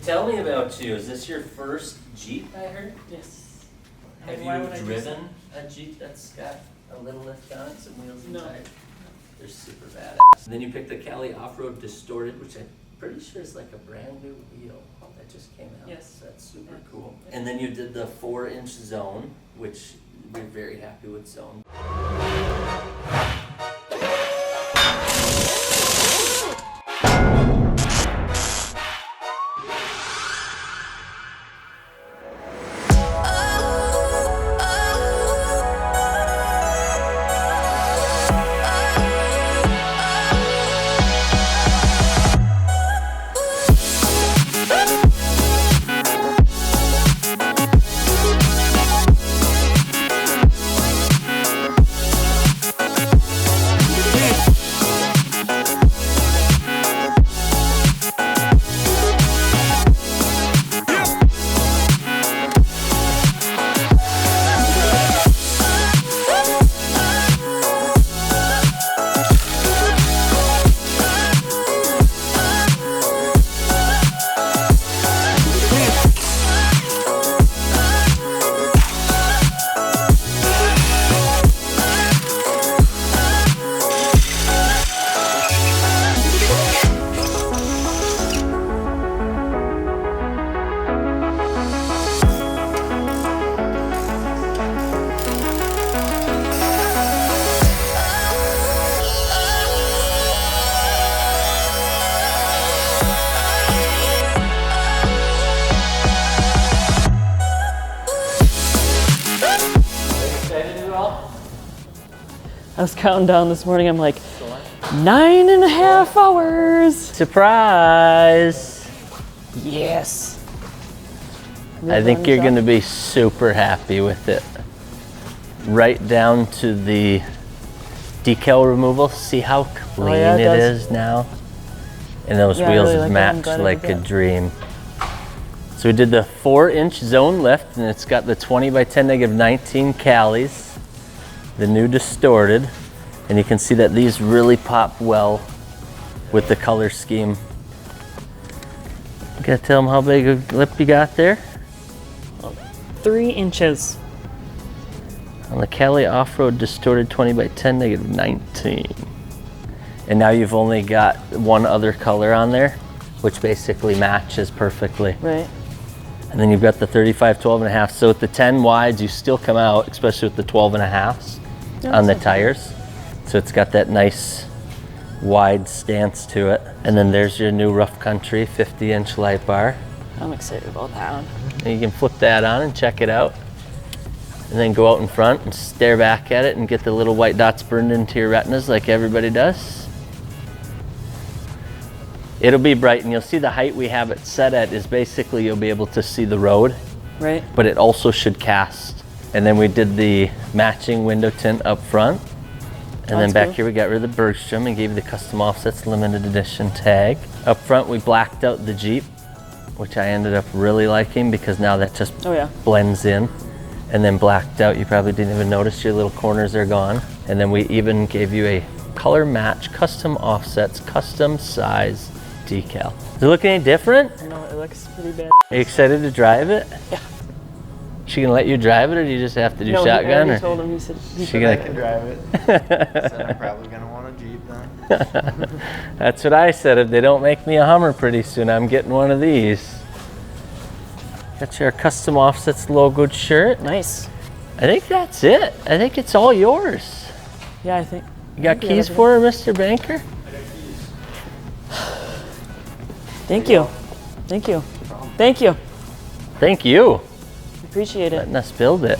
Tell me about you. Is this your first Jeep, I heard? Yes. Have you driven a Jeep that's got a little lift on it, some wheels and tires? They're super badass. And then you picked the Cali Off-Road Distorted, which I'm pretty sure is like a brand new wheel that just came out. Yes. So that's super cool. And then you did the 4-inch Zone, which we're very happy with Zone. I was counting down this morning. I'm like, 9.5 hours. Surprise! Yes. I think you're going to be super happy with it. Right down to the decal removal. See how clean it is now? And those wheels really match like a dream. So we did the 4-inch Zone lift, and it's got the 20x10 -19 Calis. The new Distorted, and you can see that these really pop well with the color scheme. You gotta tell them how big a lip you got there. 3 inches. On the Cali Off-Road Distorted 20x10 -19. And now you've only got one other color on there, which basically matches perfectly. Right. And then you've got the 35 12.5. So with the 10 wides, you still come out, especially with the 12.5s on the tires. So it's got that nice wide stance to it. And then there's your new Rough Country 50-inch light bar. I'm excited about that one. And you can flip that on and check it out. And then go out in front and stare back at it and get the little white dots burned into your retinas like everybody does. It'll be bright, and you'll see the height we have it set at is basically you'll be able to see the road. Right. But it also should cast. And then we did the matching window tint up front. And then back here we got rid of the Bergstrom and gave you the custom offsets limited edition tag. Up front we blacked out the Jeep, which I ended up really liking because now that just blends in. And then blacked out, you probably didn't even notice your little corners are gone. And then we even gave you a color match, custom offsets, custom size decal. Does it look any different? No, it looks pretty bad. Are you excited to drive it? Yeah. She gonna let you drive it, or do you just have to do shotgun? I told him. He said I can drive it. Said I'm probably gonna want a Jeep then. That's what I said. If they don't make me a Hummer pretty soon, I'm getting one of these. Got your custom offsets logoed shirt. Nice. I think that's it. I think it's all yours. Yeah, I think. You got keys for her, Mr. Banker? Thank you. Thank you. Thank you. Thank you. Appreciate it. Letting us build it.